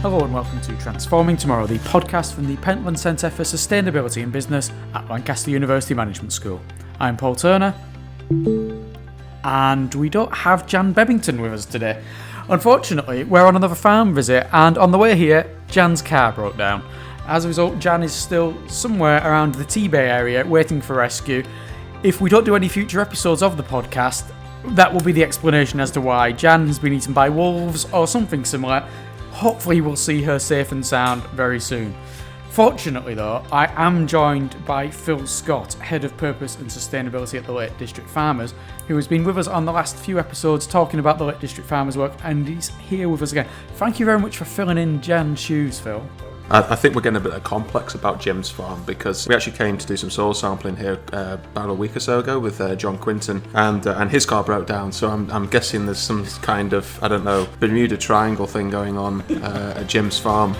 Hello and welcome to Transforming Tomorrow, the podcast from the Pentland Centre for Sustainability in Business at Lancaster University Management School. I'm Paul Turner, and we don't have Jan Bebbington with us today. Unfortunately, we're on another farm visit, and on the way here, Jan's car broke down. As a result, Jan is still somewhere around the T-Bay area waiting for rescue. If we don't do any future episodes of the podcast, that will be the explanation as to why Jan has been eaten by wolves or something similar. Hopefully we'll see her safe and sound very soon. Fortunately though, I am joined by Phil Scott, Head of Purpose and Sustainability at the Lake District Farmers, who has been with us on the last few episodes talking about the Lake District Farmers work, and he's here with us again. Thank you very much for filling in Jan's shoes, Phil. I think we're getting a bit complex about Jim's farm because we actually came to do some soil sampling here about a week or so ago with John Quinton, and his car broke down. So I'm guessing there's some kind of, I don't know, Bermuda Triangle thing going on at Jim's farm.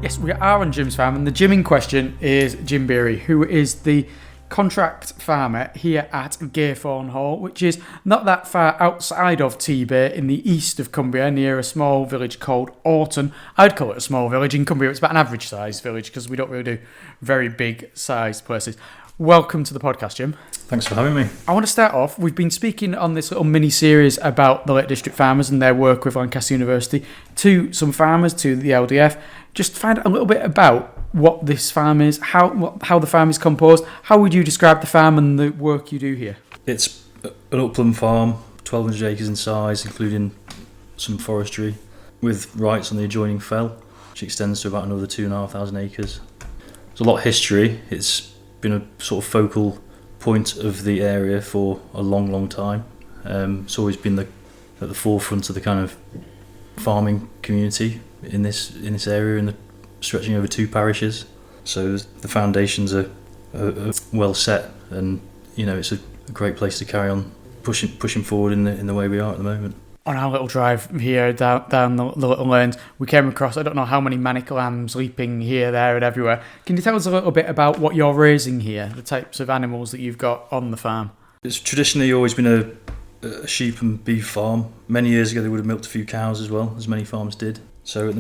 Yes, we are on Jim's farm, and the Jim in question is Jim Beary, who is the contract farmer here at Gaythorn Hall, which is not that far outside of T-Bay in the east of Cumbria, near a small village called Orton. I'd call it a small village. In Cumbria, it's about an average sized village because we don't really do very big sized places. Welcome to the podcast, Jim. Thanks for having me. I want to start off, we've been speaking on this little mini-series about the Lake District Farmers and their work with Lancaster University to some farmers, to the LDF. Just find out a little bit about what this farm is, how the farm is composed. How would you describe the farm and the work you do here? It's an upland farm, 1,200 acres in size, including some forestry, with rights on the adjoining fell, which extends to about another 2,500 acres. There's a lot of history. It's been a sort of focal point of the area for a long, long time. It's always been at the forefront of the kind of farming community in this area, stretching over 2 parishes. So the foundations are well set, and it's a great place to carry on pushing forward in the way we are at the moment. On our little drive here down the little lanes, we came across, I don't know how many manic lambs leaping here, there and everywhere. Can you tell us a little bit about what you're raising here, the types of animals that you've got on the farm? It's traditionally always been a sheep and beef farm. Many years ago they would have milked a few cows as well, as many farms did. So at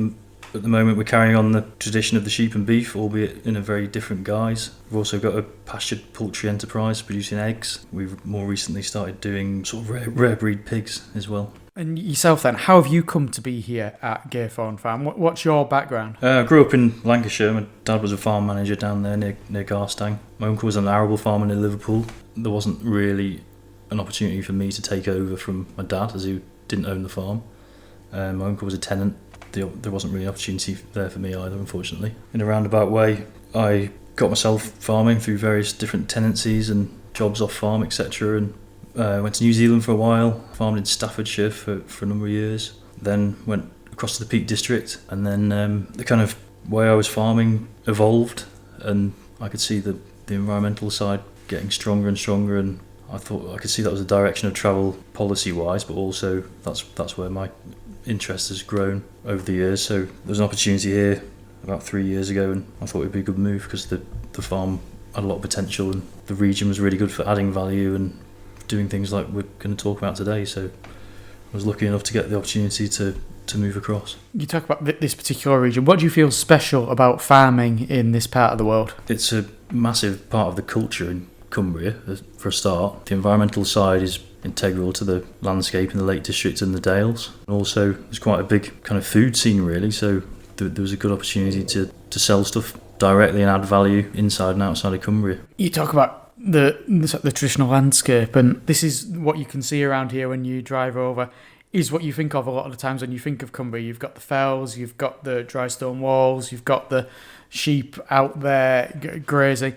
the moment we're carrying on the tradition of the sheep and beef, albeit in a very different guise. We've also got a pastured poultry enterprise producing eggs. We've more recently started doing sort of rare breed pigs as well. And yourself then, how have you come to be here at Gaythorn Farm? What's your background? I grew up in Lancashire. My dad was a farm manager down there near Garstang. My uncle was an arable farmer near Liverpool. There wasn't really an opportunity for me to take over from my dad, as he didn't own the farm. My uncle was a tenant. There wasn't really an opportunity there for me either, unfortunately. In a roundabout way, I got myself farming through various different tenancies and jobs off farm, etc. And went to New Zealand for a while, farmed in Staffordshire for a number of years, then went across to the Peak District, and then the kind of way I was farming evolved, and I could see the environmental side getting stronger and stronger, and I thought I could see that was a direction of travel policy-wise, but also that's where my interest has grown over the years. So there was an opportunity here about 3 years ago, and I thought it would be a good move because the farm had a lot of potential, and the region was really good for adding value and doing things like we're going to talk about today. So I was lucky enough to get the opportunity to move across. You talk about this particular region. What do you feel special about farming in this part of the world? It's a massive part of the culture in Cumbria, for a start. The environmental side is integral to the landscape in the Lake District and the Dales. And also, there's quite a big kind of food scene, really, so there was a good opportunity to sell stuff directly and add value inside and outside of Cumbria. You talk about the traditional landscape, and this is what you can see around here when you drive over, is what you think of a lot of the times when you think of Cumbria. You've got the fells, you've got the dry stone walls, you've got the sheep out there grazing.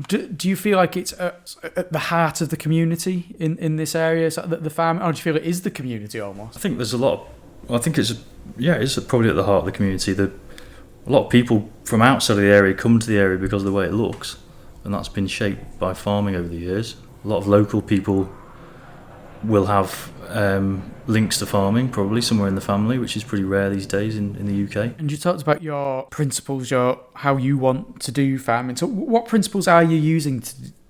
Do you feel like it's at the heart of the community in this area, so the farm, or do you feel it is the community almost? I think there's a lot I think it's probably at the heart of the community. A lot of people from outside of the area come to the area because of the way it looks, and that's been shaped by farming over the years. A lot of local people will have links to farming, probably somewhere in the family, which is pretty rare these days in the UK. And you talked about your principles, how you want to do farming. So what principles are you using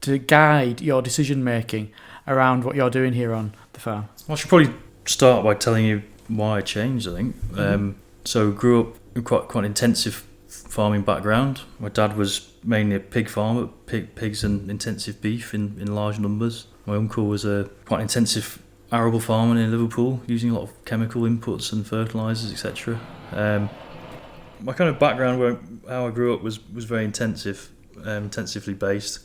to guide your decision making around what you're doing here on the farm? Well, I should probably start by telling you why I changed, I think. So grew up in quite an intensive farming background. My dad was mainly a pig farmer, pigs and intensive beef in large numbers. My uncle was a quite intensive arable farmer in Liverpool, using a lot of chemical inputs and fertilisers, etc. My kind of background, how I grew up, was very intensively based.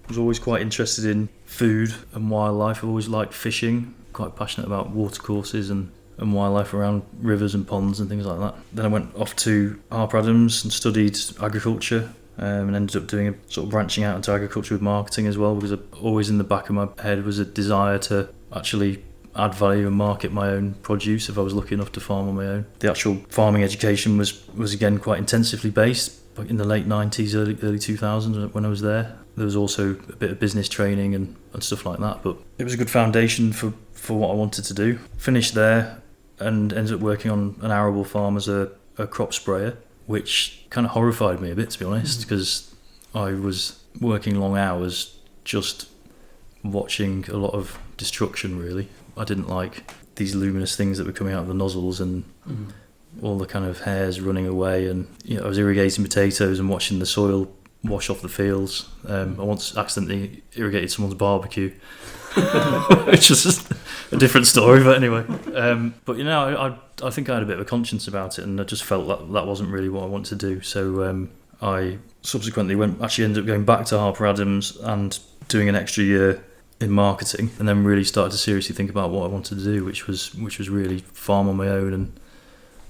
I was always quite interested in food and wildlife. I've always liked fishing, quite passionate about watercourses and wildlife around rivers and ponds and things like that. Then I went off to Harper Adams and studied agriculture, and ended up doing a sort of branching out into agriculture with marketing as well, because always in the back of my head was a desire to actually add value and market my own produce if I was lucky enough to farm on my own. The actual farming education was again quite intensively based. But in the late 90s, early 2000s when I was there, there was also a bit of business training and stuff like that. But it was a good foundation for what I wanted to do. Finished there and ended up working on an arable farm as a crop sprayer, which kind of horrified me a bit, to be honest, because I was working long hours just watching a lot of destruction, really. I didn't like these luminous things that were coming out of the nozzles and all the kind of hairs running away, and I was irrigating potatoes and watching the soil wash off the fields. I once accidentally irrigated someone's barbecue, which was a different story, but anyway. But I think I had a bit of a conscience about it, and I just felt that wasn't really what I wanted to do. So I subsequently ended up going back to Harper Adams and doing an extra year in marketing, and then really started to seriously think about what I wanted to do, which was really farm on my own and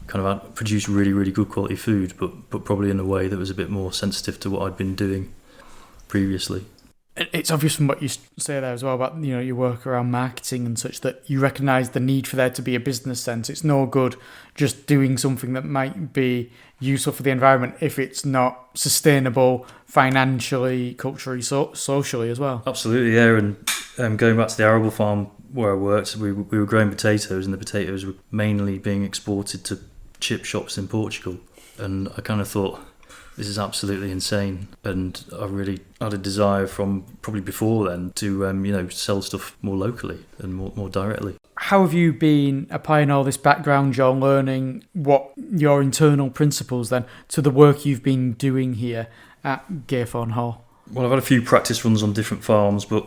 kind of produce really, really good quality food, but probably in a way that was a bit more sensitive to what I'd been doing previously. It's obvious from what you say there as well about your work around marketing and such that you recognise the need for there to be a business sense. It's no good just doing something that might be useful for the environment if it's not sustainable financially, culturally, socially as well. Absolutely, yeah. And going back to the arable farm where I worked, we were growing potatoes, and the potatoes were mainly being exported to chip shops in Portugal. And I kind of thought, this is absolutely insane, and I really had a desire from probably before then to sell stuff more locally and more directly. How have you been applying all this background you're learning, what your internal principles then, to the work you've been doing here at Gaythorn Hall? Well, I've had a few practice runs on different farms, but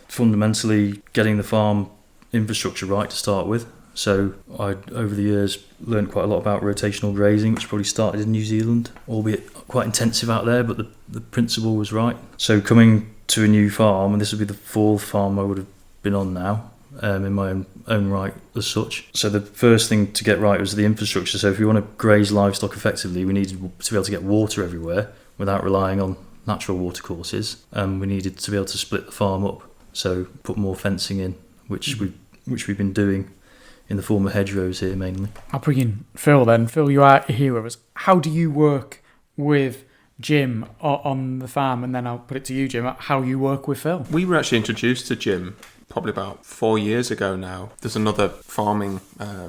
fundamentally getting the farm infrastructure right to start with. So I, over the years, learned quite a lot about rotational grazing, which probably started in New Zealand, albeit quite intensive out there, but the principle was right. So coming to a new farm, and this would be the fourth farm I would have been on now, in my own right as such. So the first thing to get right was the infrastructure. So if we want to graze livestock effectively, we needed to be able to get water everywhere without relying on natural watercourses, and we needed to be able to split the farm up. So put more fencing in, which we've been doing in the form of hedgerows here mainly. I'll bring in Phil then. Phil, you are here with us. How do you work with Jim on the farm? And then I'll put it to you, Jim, how you work with Phil. We were actually introduced to Jim probably about 4 years ago now. There's another farming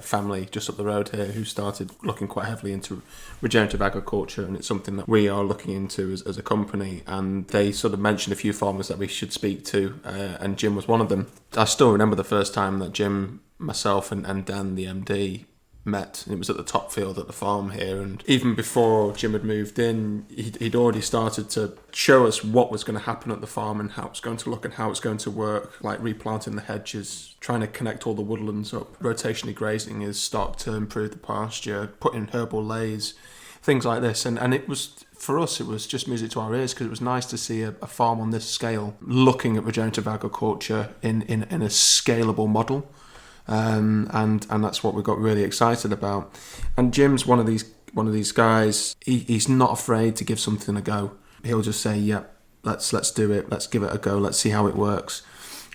family just up the road here who started looking quite heavily into regenerative agriculture, and it's something that we are looking into as a company. And they sort of mentioned a few farmers that we should speak to, and Jim was one of them. I still remember the first time that Jim, myself and Dan, the MD, met, and it was at the top field at the farm here. And even before Jim had moved in, he'd already started to show us what was going to happen at the farm and how it's going to look and how it's going to work, like replanting the hedges, trying to connect all the woodlands up, rotationally grazing his stock to improve the pasture, putting herbal lays, things like this. And it was, for us, it was just music to our ears, because it was nice to see a farm on this scale looking at regenerative agriculture in a scalable model. And that's what we got really excited about. And Jim's one of these guys. He's not afraid to give something a go. He'll just say, "Yeah, let's do it. Let's give it a go. Let's see how it works."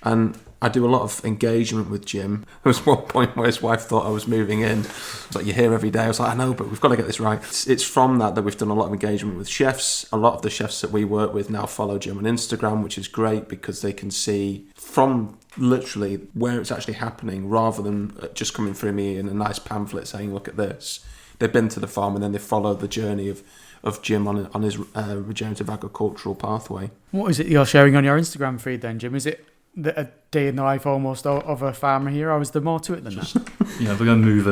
And I do a lot of engagement with Jim. There was one point where his wife thought I was moving in. It's like, "You're here every day." I was like, "I know, but we've got to get this right." It's from that we've done a lot of engagement with chefs. A lot of the chefs that we work with now follow Jim on Instagram, which is great because they can see from literally where it's actually happening, rather than just coming through me in a nice pamphlet saying, "Look at this." They've been to the farm and then they follow the journey of of Jim on his regenerative agricultural pathway. What is it you're sharing on your Instagram feed then, Jim? Is it a day in the life almost of a farmer here, or is there more to it than that? If we're going to move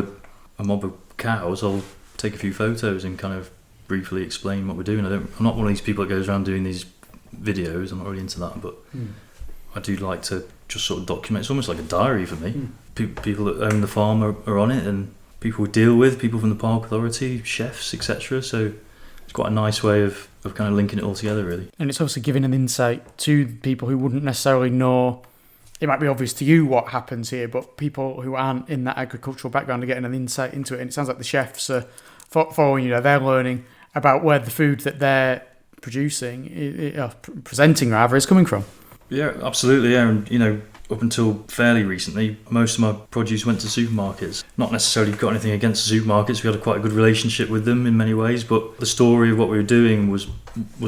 a mob of cows, I'll take a few photos and kind of briefly explain what we're doing. I'm not one of these people that goes around doing these videos. I'm not really into that, but I do like to just sort of document. It's almost like a diary for me. People that own the farm are on it, and people we deal with, people from the park authority, chefs, etc. So it's quite a nice way of kind of linking it all together, really. And it's also giving an insight to people who wouldn't necessarily know. It might be obvious to you what happens here, but people who aren't in that agricultural background are getting an insight into it. And it sounds like the chefs are following you there. They're learning about where the food that they're presenting rather, is coming from. Yeah, absolutely. Yeah, and up until fairly recently, most of my produce went to supermarkets. Not necessarily got anything against the supermarkets. We had quite a good relationship with them in many ways, but the story of what we were doing was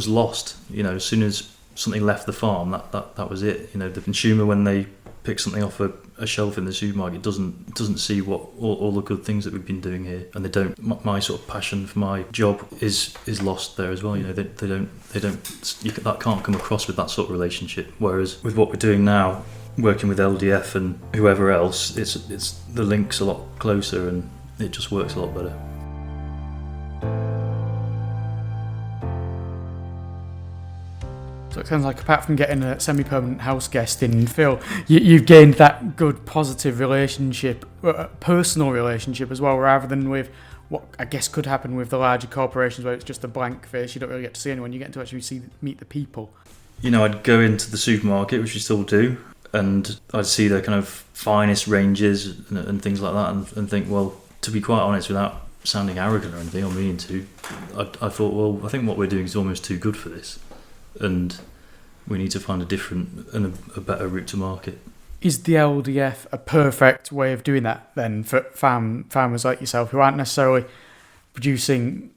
lost. As soon as something left the farm, that was it. The consumer, when they pick something off a shelf in the supermarket, doesn't see what all the good things that we've been doing here, and they don't. My sort of passion for my job is lost there as well. They don't. That can't come across with that sort of relationship. Whereas with what we're doing now, working with LDF and whoever else, it's the link's a lot closer, and it just works a lot better. So it sounds like, apart from getting a semi-permanent house guest in, Phil, you've gained that good, positive relationship, personal relationship as well, rather than with what I guess could happen with the larger corporations where it's just a blank face. You don't really get to see anyone. You get to actually meet the people. I'd go into the supermarket, which we still do, and I'd see their kind of finest ranges and things like that, and think, well, to be quite honest, without sounding arrogant or anything, or meaning to, I thought, well, I think what we're doing is almost too good for this, and we need to find a different and a better route to market. Is the LDF a perfect way of doing that then for farmers like yourself who aren't necessarily producing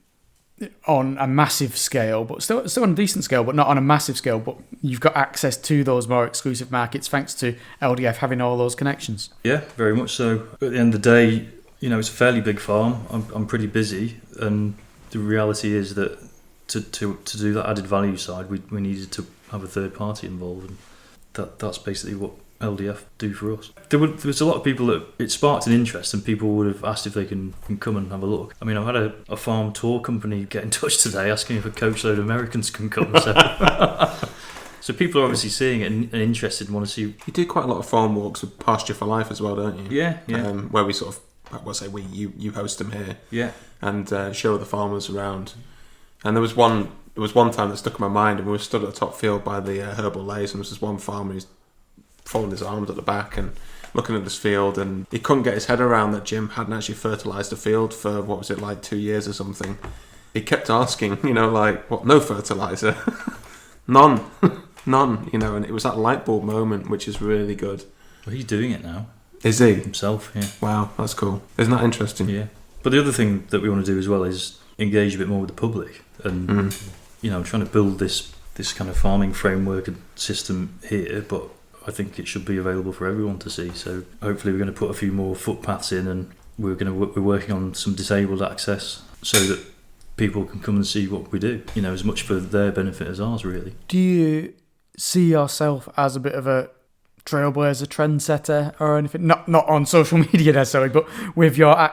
on a massive scale, but still on a decent scale, but not on a massive scale, but you've got access to those more exclusive markets thanks to LDF having all those connections? Yeah, very much so. At the end of the day, it's a fairly big farm. I'm pretty busy, and the reality is that to do that added value side, we needed to have a third party involved, and that's basically what LDF do for us. There was a lot of people that it sparked an interest, and people would have asked if they can come and have a look. I mean, I've had a farm tour company get in touch today asking if a coachload of Americans can come. So people are obviously seeing it and interested and want to see. You do quite a lot of farm walks with Pasture for Life as well, don't you? Yeah. Where we sort of, you host them here. Yeah. And show the farmers around. And there was one time that stuck in my mind, and we were stood at the top field by the herbal lays, and there was this one farmer who's folding his arms at the back and looking at this field, and he couldn't get his head around that Jim hadn't actually fertilised the field for, 2 years or something. He kept asking, what, no fertiliser? None, and it was that light bulb moment, which is really good. Well, he's doing it now. Is he? Himself, yeah. Wow, that's cool. Isn't that interesting? Yeah. But the other thing that we want to do as well is engage a bit more with the public, and trying to build this kind of farming framework and system here, but I think it should be available for everyone to see. So hopefully we're going to put a few more footpaths in, and we're working on some disabled access so that people can come and see what we do, as much for their benefit as ours, really. Do you see yourself as a bit of a trailblazer, trendsetter, or anything? Not on social media necessarily, but with your,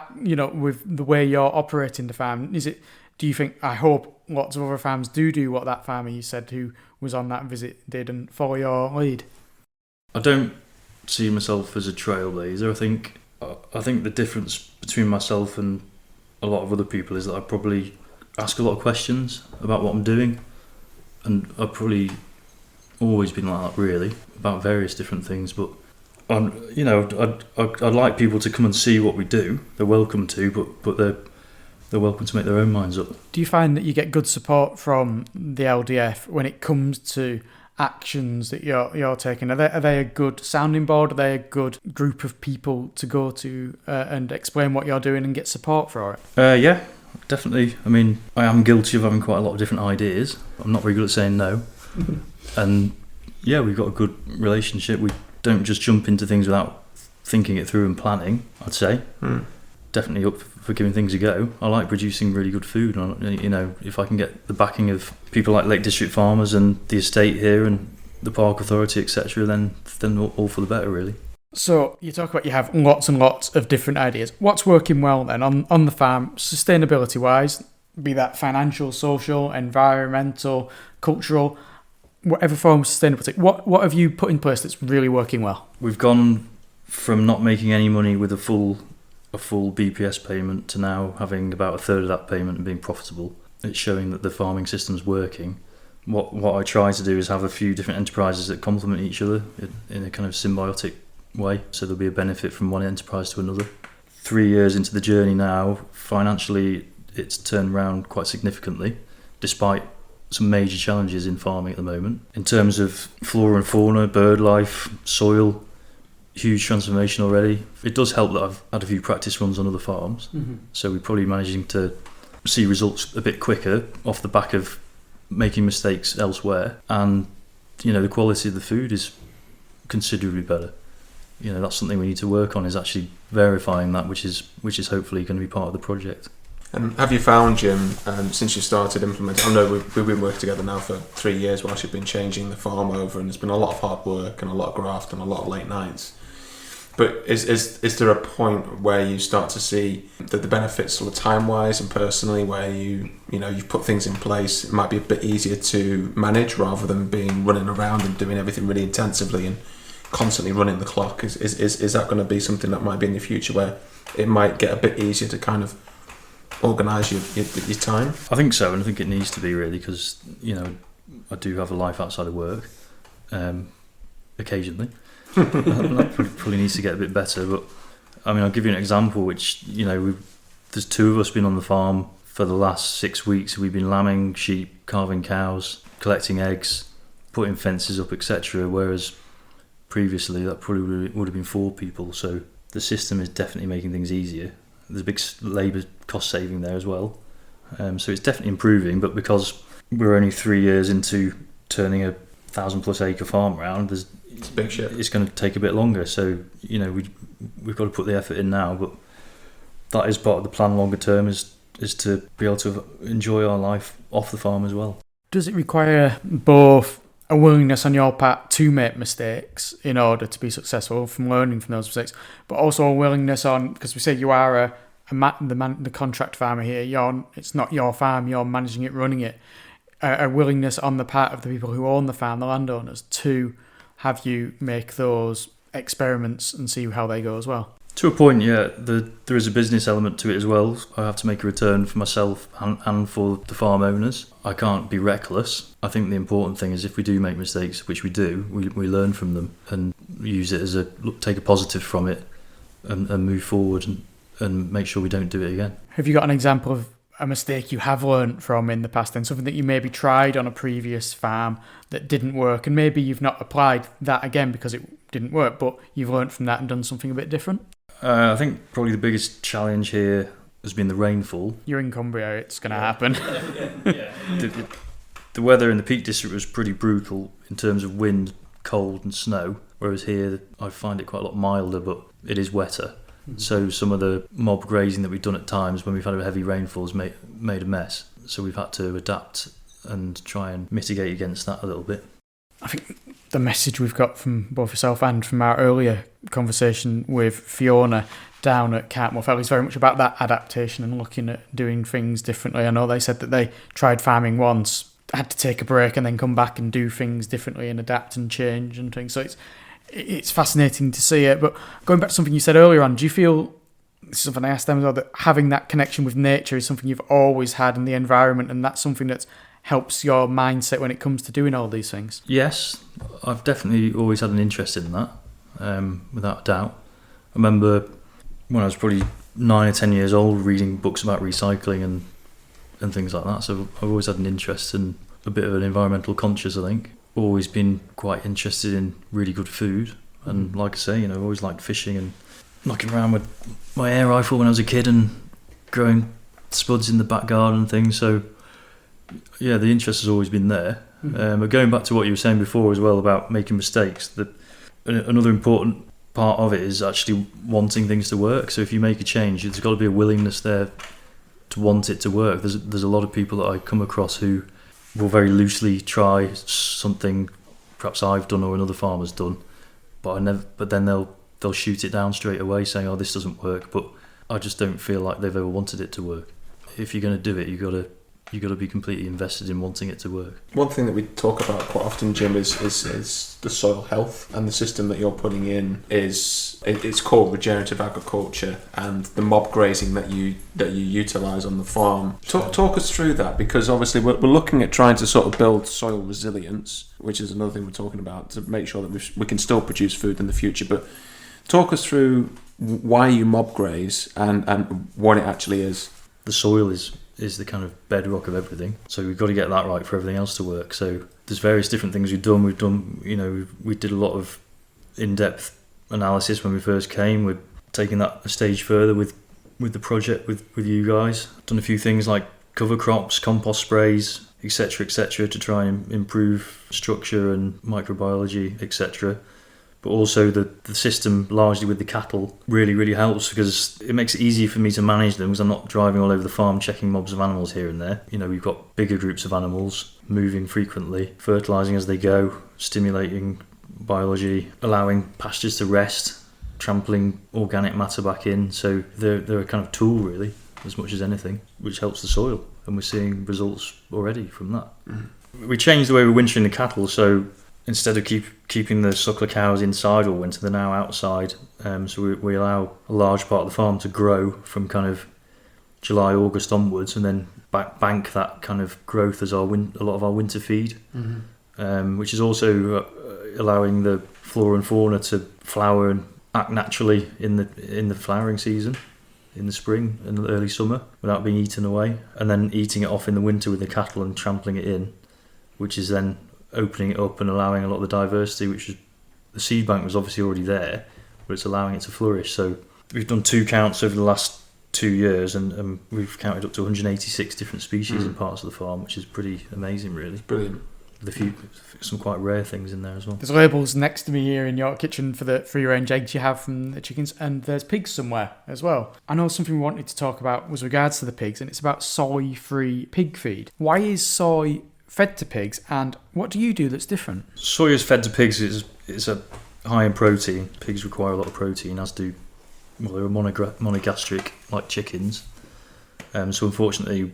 with the way you're operating the farm. Do you think, I hope lots of other farms do what that farmer you said who was on that visit did, and follow your lead? I don't see myself as a trailblazer. I think the difference between myself and a lot of other people is that I probably ask a lot of questions about what I'm doing, and I've probably always been like that, really, about various different things. But I'd like people to come and see what we do. They're welcome to, but they're welcome to make their own minds up. Do you find that you get good support from the LDF when it comes to actions that you're taking? Are they a good sounding board? Are they a good group of people to go to and explain what you're doing and get support for it? Yeah, definitely. I mean, I am guilty of having quite a lot of different ideas. I'm not very good at saying no. And yeah, we've got a good relationship. We don't just jump into things without thinking it through and planning, I'd say. Definitely up for giving things a go. I like producing really good food, and you know, if I can get the backing of people like Lake District farmers and the estate here and the Park Authority, etc., then all for the better, really. So you talk about you have lots and lots of different ideas. What's working well then on the farm, sustainability wise, be that financial, social, environmental, cultural, whatever form of sustainability? What have you put in place that's really working well? We've gone from not making any money with a full BPS payment to now having about a third of that payment and being profitable. It's showing that the farming system's working. What I try to do is have a few different enterprises that complement each other in a kind of symbiotic way, so there'll be a benefit from one enterprise to another. 3 years into the journey now, financially it's turned around quite significantly, despite some major challenges in farming at the moment. In terms of flora and fauna, bird life, soil, huge transformation already. It does help that I've had a few practice runs on other farms, so we're probably managing to see results a bit quicker off the back of making mistakes elsewhere, and you know, the quality of the food is considerably better. You know, that's something we need to work on, is actually verifying that, which is hopefully going to be part of the project. And have you found, Jim, since you started implementing, I know we've been working together now for 3 years whilst you've been changing the farm over, and there's been a lot of hard work and a lot of graft and a lot of late nights. But is there a point where you start to see that the benefits sort of time-wise and personally, where you've put things in place, it might be a bit easier to manage rather than being running around and doing everything really intensively and constantly running the clock? Is that going to be something that might be in the future where it might get a bit easier to kind of organise your time? I think so, and I think it needs to be, really, because you know, I do have a life outside of work occasionally. That probably needs to get a bit better, but I mean, I'll give you an example, which, you know, there's 2 of us been on the farm for the last 6 weeks. We've been lambing sheep, carving cows, collecting eggs, putting fences up, etc., whereas previously that probably would have been 4 people. So the system is definitely making things easier. There's a big labour cost saving there as well, so it's definitely improving. But because we're only 3 years into turning a 1,000+ acre farm around, it's big shit. It's going to take a bit longer. So you know, we've got to put the effort in now, but that is part of the plan longer term, is to be able to enjoy our life off the farm as well. Does it require both a willingness on your part to make mistakes in order to be successful, from learning from those mistakes, but also a willingness on, because we say you are the contract farmer here, it's not your farm, you're managing it, running it, a willingness on the part of the people who own the farm, the landowners, to have you make those experiments and see how they go as well? To a point, yeah. There is a business element to it as well. I have to make a return for myself and for the farm owners. I can't be reckless. I think the important thing is, if we do make mistakes, which we do, we learn from them and use it as take a positive from it and move forward and make sure we don't do it again. Have you got an example of a mistake you have learned from in the past, and something that you maybe tried on a previous farm that didn't work, and maybe you've not applied that again because it didn't work, but you've learned from that and done something a bit different? I think probably the biggest challenge here has been the rainfall. You're in Cumbria, it's going to happen. The weather in the Peak District was pretty brutal in terms of wind, cold and snow, whereas here I find it quite a lot milder, but it is wetter. So some of the mob grazing that we've done at times when we've had a heavy rainfall has made a mess. So we've had to adapt and try and mitigate against that a little bit. I think the message we've got from both yourself and from our earlier conversation with Fiona down at Cartmore Fell is very much about that adaptation and looking at doing things differently. I know they said that they tried farming once, had to take a break and then come back and do things differently and adapt and change and things. So it's fascinating to see it. But going back to something you said earlier on, do you feel, this is something I asked them as well, that having that connection with nature is something you've always had in the environment, and that's something that helps your mindset when it comes to doing all these things? Yes, I've definitely always had an interest in that, without a doubt. I remember when I was probably 9 or 10 years old reading books about recycling and things like that, so I've always had an interest and a bit of an environmental conscious, I think. Always been quite interested in really good food, and like I say, I've always liked fishing and knocking around with my air rifle when I was a kid and growing spuds in the back garden and things. So yeah, the interest has always been there. But going back to what you were saying before as well about making mistakes, that another important part of it is actually wanting things to work. So if you make a change, there's got to be a willingness there to want it to work. There's a lot of people that I come across who will very loosely try something perhaps I've done or another farmer's done, but then they'll shoot it down straight away saying, oh, this doesn't work. But I just don't feel like they've ever wanted it to work. If you're going to do it, you've got to be completely invested in wanting it to work. One thing that we talk about quite often, Jim, is the soil health, and the system that you're putting in it's called regenerative agriculture, and the mob grazing that you utilise on the farm. Talk us through that, because obviously we're looking at trying to sort of build soil resilience, which is another thing we're talking about, to make sure that we can still produce food in the future. But talk us through why you mob graze and what it actually is. The soil is the kind of bedrock of everything, so we've got to get that right for everything else to work. So there's various different things we've done. We did a lot of in-depth analysis when we first came. We're taking that a stage further with the project with you guys. Done a few things like cover crops, compost sprays, etc., to try and improve structure and microbiology, etc. But also the system, largely with the cattle, really helps, because it makes it easier for me to manage them, because I'm not driving all over the farm checking mobs of animals here and there. We've got bigger groups of animals moving frequently, fertilising as they go, stimulating biology, allowing pastures to rest, trampling organic matter back in. So they're a kind of tool, really, as much as anything, which helps the soil. And we're seeing results already from that. Mm. We changed the way we're wintering the cattle, so instead of keeping the suckler cows inside all winter, they're now outside. So we allow a large part of the farm to grow from kind of July, August onwards, and then bank that kind of growth as a lot of our winter feed, which is also allowing the flora and fauna to flower and act naturally in the flowering season, in the spring and the early summer, without being eaten away, and then eating it off in the winter with the cattle and trampling it in, which is then opening it up and allowing a lot of the diversity, which is, the seed bank was obviously already there, but it's allowing it to flourish. So we've done 2 counts over the last 2 years, and we've counted up to 186 different species in parts of the farm, which is pretty amazing, really. Brilliant. Some quite rare things in there as well. There's labels next to me here in your kitchen for the free range eggs you have from the chickens, and there's pigs somewhere as well. I know something we wanted to talk about was regards to the pigs, and it's about soy-free pig feed. Why is soy fed to pigs, and what do you do that's different? Soy is fed to pigs is a high in protein. Pigs require a lot of protein, as do, well, they're monogastric like chickens. So unfortunately,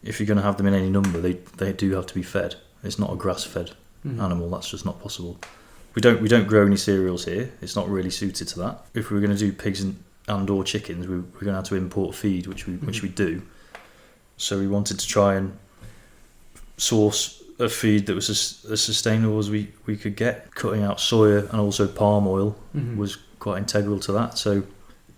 if you're going to have them in any number, they do have to be fed. It's not a grass-fed animal. That's just not possible. We don't grow any cereals here. It's not really suited to that. If we were going to do pigs and or chickens, we're going to have to import feed, which we do. So we wanted to try and source a feed that was as sustainable as we could get. Cutting out soya and also palm oil was quite integral to that. So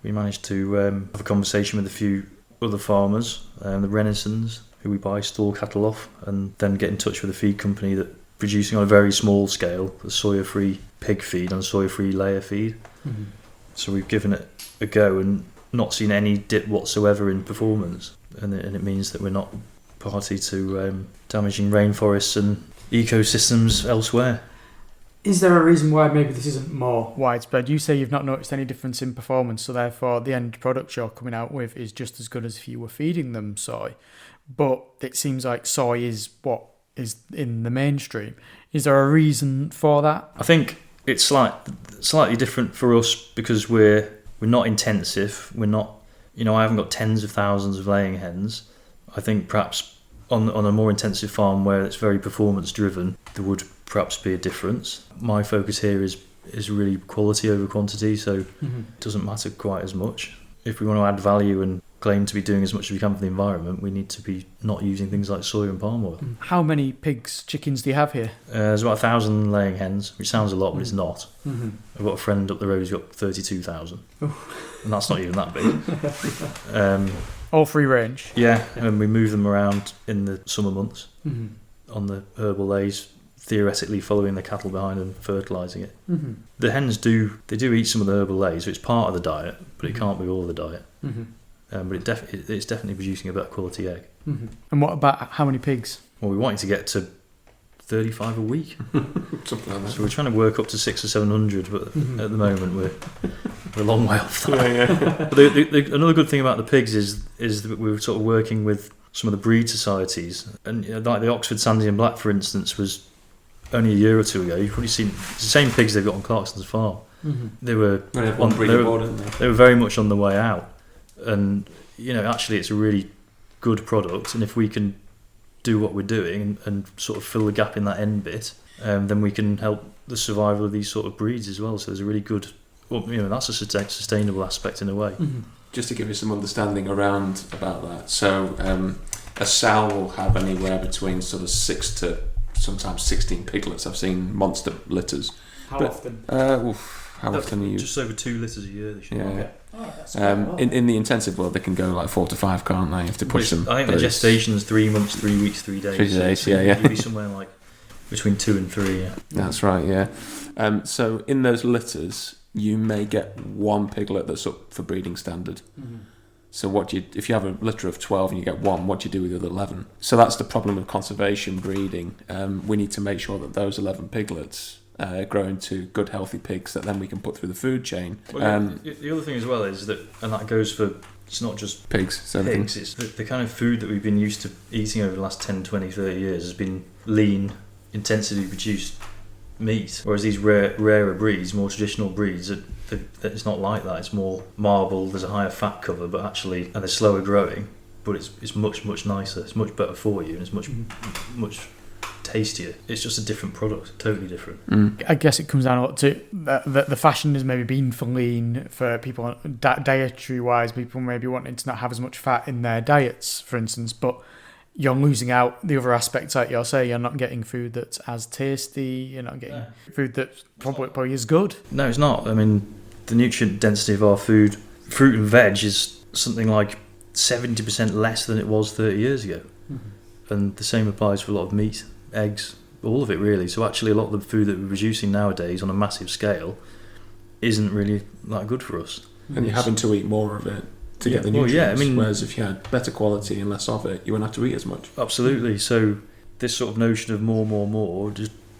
we managed to have a conversation with a few other farmers, the Renaissance, who we buy store cattle off, and then get in touch with a feed company that producing on a very small scale the soya-free pig feed and soya-free layer feed. So we've given it a go and not seen any dip whatsoever in performance, and it means that we're not party to damaging rainforests and ecosystems elsewhere. Is there a reason why maybe this isn't more widespread? You say you've not noticed any difference in performance, so therefore the end product you're coming out with is just as good as if you were feeding them soy. But it seems like soy is what is in the mainstream. Is there a reason for that? I think it's slightly different for us because we're not intensive. We're not, I haven't got tens of thousands of laying hens. I think perhaps on a more intensive farm where it's very performance driven, there would perhaps be a difference. My focus here is really quality over quantity, so it doesn't matter quite as much. If we want to add value and claim to be doing as much as we can for the environment, we need to be not using things like soy and palm oil. How many chickens do you have here? There's about 1,000 laying hens, which sounds a lot, but it's not. I've got a friend up the road who's got 32,000, and that's not even that big. All free range? Yeah, and we move them around in the summer months on the herbal lays, theoretically following the cattle behind and fertilising it. The hens do eat some of the herbal lays, so it's part of the diet, but it can't be all of the diet. But it's definitely producing a better quality egg. And what about how many pigs? Well, we wanted to get to 35 a week. Something like that. So we're trying to work up to 600 or 700, but at the moment we're a long way off that. Yeah. But another good thing about the pigs is that we're sort of working with some of the breed societies, and like the Oxford Sandy and Black, for instance, was only a year or two ago. You've probably seen it's the same pigs they've got on Clarkson's farm. They were they were very much on the way out, and actually it's a really good product, and if we can do what we're doing and sort of fill the gap in that end bit, then we can help the survival of these sort of breeds as well. So there's a really good, that's a sustainable aspect in a way. Just to give you some understanding around about that, so a sow will have anywhere between sort of 6 to sometimes 16 piglets. I've seen monster litters. How often? How often are you? Just over 2 litres a year. They should Yeah. Oh, that's quite well. In the intensive world, they can go like 4 to 5, can't they? You have to push them. I think the gestation's 3 months, 3 weeks, 3 days. 3 days, so yeah. You'd be somewhere like between 2 and 3. Yeah. That's right, yeah. So in those litters, you may get one piglet that's up for breeding standard. So if you have a litter of 12 and you get one, what do you do with the other 11? So that's the problem of conservation breeding. We need to make sure that those 11 piglets grow into good, healthy pigs that then we can put through the food chain. Well, the other thing as well is that, and that goes for, it's not just pigs, it's the kind of food that we've been used to eating over the last 10, 20, 30 years has been lean, intensively produced meat, whereas these rarer breeds, more traditional breeds, it's not like that. It's more marble, there's a higher fat cover, but actually, and they're slower growing, but it's much, much nicer, it's much better for you, and it's much tastier. It's just a different product, totally different. I guess it comes down a lot to the fashion has maybe been for lean for people dietary wise, people maybe wanting to not have as much fat in their diets, for instance, but you're losing out the other aspects, like you're saying. You're not getting food that's as tasty, you're not getting food that probably is good. No, it's not. I mean, the nutrient density of our food, fruit and veg, is something like 70% less than it was 30 years ago. And the same applies for a lot of meat, eggs, all of it really. So actually a lot of the food that we're producing nowadays on a massive scale isn't really that good for us. And you're having to eat more of it to get the nutrients. Well, yeah, I mean, whereas if you had better quality and less of it, you wouldn't have to eat as much. Absolutely. So this sort of notion of more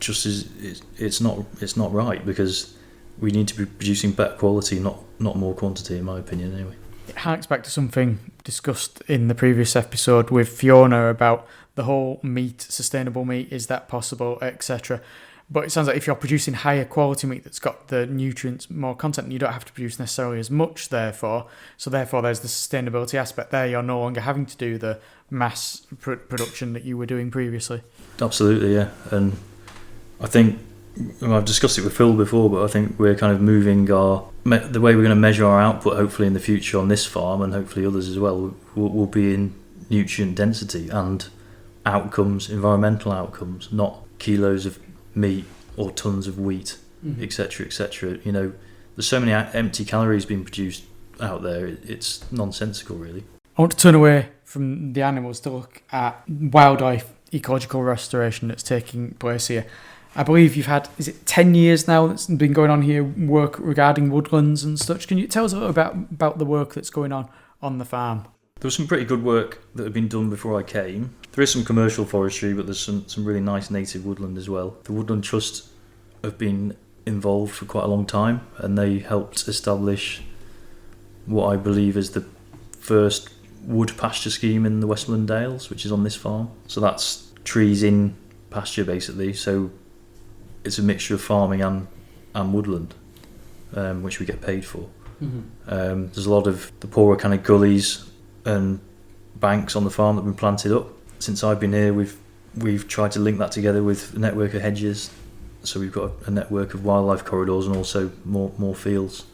just is it's not right, because we need to be producing better quality, not more quantity, in my opinion anyway. Harks back to something discussed in the previous episode with Fiona about the whole meat, sustainable meat, is that possible, etc. But it sounds like if you're producing higher quality meat that's got the nutrients, more content, you don't have to produce necessarily as much, therefore. So therefore there's the sustainability aspect there. You're no longer having to do the mass production that you were doing previously. Absolutely, yeah. And I think, I've discussed it with Phil before, but I think we're kind of moving the way we're going to measure our output, hopefully in the future on this farm, and hopefully others as well, will be in nutrient density and outcomes, environmental outcomes, not kilos of meat or tons of wheat, etc., etc. There's so many empty calories being produced out there, it's nonsensical really. I want to turn away from the animals to look at wildlife ecological restoration that's taking place here. I believe you've had, is it 10 years now that's been going on here, work regarding woodlands and such. Can you tell us a little about the work that's going on the farm? There was some pretty good work that had been done before I came. There is some commercial forestry, but there's some really nice native woodland as well. The Woodland Trust have been involved for quite a long time, and they helped establish what I believe is the first wood pasture scheme in the Westmoreland Dales, which is on this farm. So that's trees in pasture basically, so it's a mixture of farming and woodland, which we get paid for. There's a lot of the poorer kind of gullies and banks on the farm that have been planted up. Since I've been here, we've tried to link that together with a network of hedges, so we've got a network of wildlife corridors and also more fields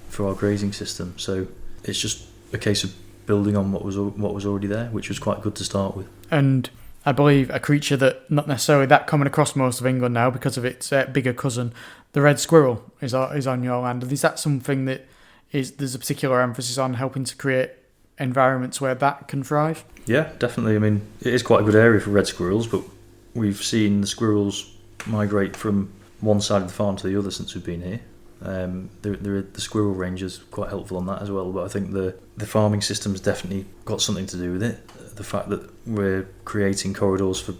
for our grazing system. So it's just a case of building on what was already there, which was quite good to start with. And I believe a creature that not necessarily that common across most of England now because of its bigger cousin, the red squirrel, is on your land. Is that something that there's a particular emphasis on helping to create environments where that can thrive? Yeah, definitely. I mean, it is quite a good area for red squirrels, but we've seen the squirrels migrate from one side of the farm to the other since we've been here. The squirrel range is quite helpful on that as well, but I think the farming system's definitely got something to do with it. The fact that we're creating corridors for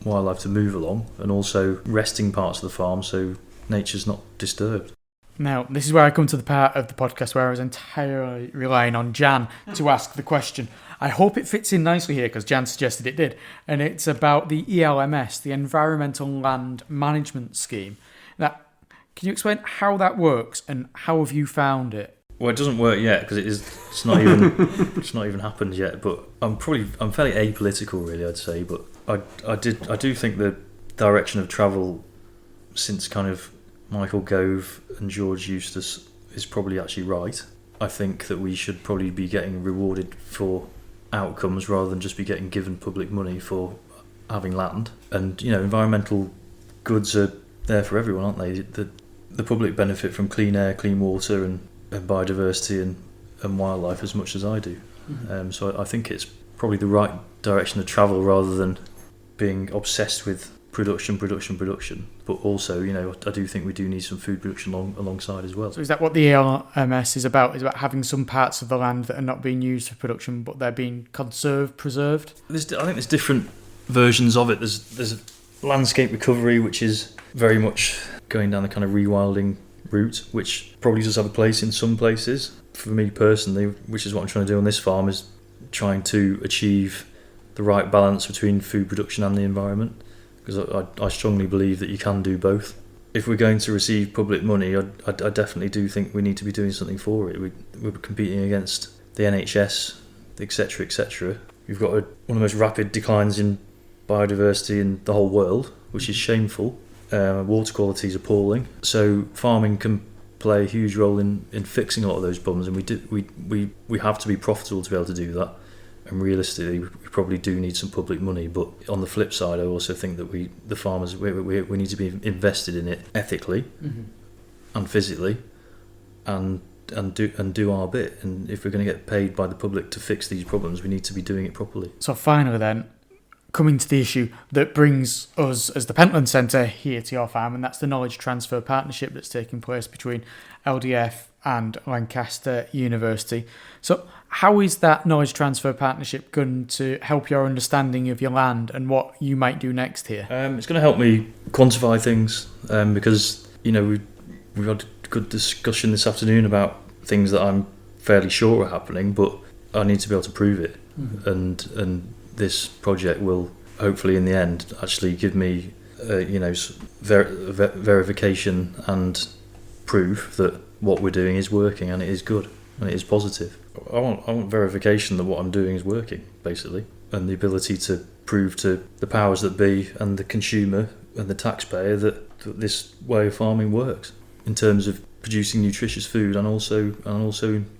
wildlife to move along, and also resting parts of the farm so nature's not disturbed. Now, this is where I come to the part of the podcast where I was entirely relying on Jan to ask the question. I hope it fits in nicely here because Jan suggested it did. And it's about the ELMS, the Environmental Land Management Scheme. Now, can you explain how that works and how have you found it? Well, it doesn't work yet because it's not even happened yet. But I'm fairly apolitical, really, I'd say. But I do think the direction of travel since kind of Michael Gove and George Eustace is probably actually right. I think that we should probably be getting rewarded for outcomes rather than just be getting given public money for having land. And environmental goods are there for everyone, aren't they? The public benefit from clean air, clean water, and biodiversity and wildlife as much as I do. Mm-hmm. So I think it's probably the right direction to travel rather than being obsessed with production. But also, I do think we do need some food production alongside as well. So is that what the ELMS is about? Is about having some parts of the land that are not being used for production, but they're being preserved? I think there's different versions of it. There's landscape recovery, which is very much going down the kind of rewilding route, which probably does have a place in some places. For me personally, which is what I'm trying to do on this farm, is trying to achieve the right balance between food production and the environment, because I strongly believe that you can do both. If we're going to receive public money, I definitely do think we need to be doing something for it. We're competing against the NHS, etc., etc. We've got one of the most rapid declines in biodiversity in the whole world, which is shameful. Water quality is appalling. So farming can play a huge role in fixing a lot of those problems, and we have to be profitable to be able to do that. And realistically, we probably do need some public money. But on the flip side, I also think that the farmers, we need to be invested in it ethically mm-hmm. and physically, and do our bit. And if we're going to get paid by the public to fix these problems, we need to be doing it properly. So finally, then, coming to the issue that brings us as the Pentland Centre here to your farm, and that's the knowledge transfer partnership that's taking place between LDF and Lancaster University. So how is that knowledge transfer partnership going to help your understanding of your land and what you might do next here? It's going to help me quantify things because we've had a good discussion this afternoon about things that I'm fairly sure are happening, but I need to be able to prove it. Mm-hmm. And this project will hopefully in the end actually give me verification and proof that what we're doing is working and it is good and it is positive. I want verification that what I'm doing is working, basically, and the ability to prove to the powers that be and the consumer and the taxpayer that this way of farming works in terms of producing nutritious food and also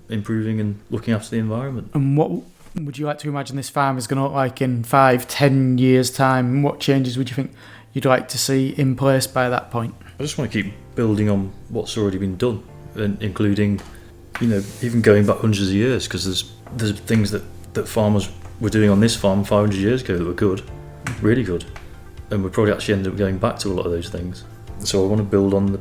improving and looking after the environment. And what would you like to imagine this farm is going to look like in 5-10 years' time? What changes would you think you'd like to see in place by that point? I just want to keep building on what's already been done, and including, even going back hundreds of years, because there's things that farmers were doing on this farm 500 years ago that were good, really good, and we'll probably actually end up going back to a lot of those things. So I want to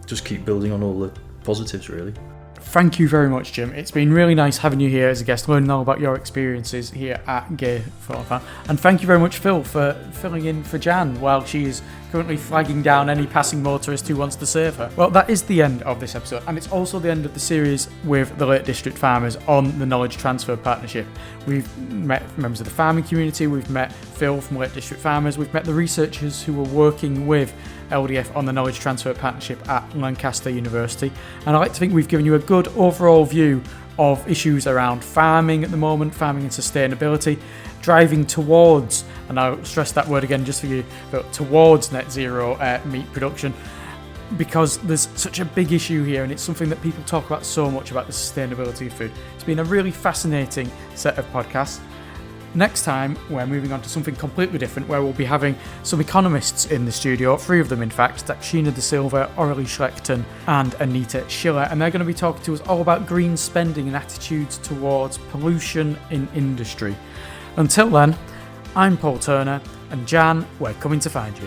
just keep building on all the positives, really. Thank you very much, Jim. It's been really nice having you here as a guest, learning all about your experiences here at Gaythorn Hall. And thank you very much, Phil, for filling in for Jan while she is currently flagging down any passing motorist who wants to save her. Well, that is the end of this episode, and it's also the end of the series with the Lake District farmers on the Knowledge Transfer Partnership. We've met members of the farming community, we've met Phil from Lake District Farmers, we've met the researchers who were working with LDF on the Knowledge Transfer Partnership at Lancaster University, and I like to think we've given you a good overall view of issues around farming at the moment, farming and sustainability, driving towards, and I'll stress that word again just for you, but towards net zero meat production, because there's such a big issue here and it's something that people talk about so much, about the sustainability of food. It's been a really fascinating set of podcasts. Next time, we're moving on to something completely different, where we'll be having some economists in the studio, 3 of them in fact, Dakshina De Silva, Aurelie Schlechten and Anita Schiller, and they're going to be talking to us all about green spending and attitudes towards pollution in industry. Until then, I'm Paul Turner, and Jan, we're coming to find you.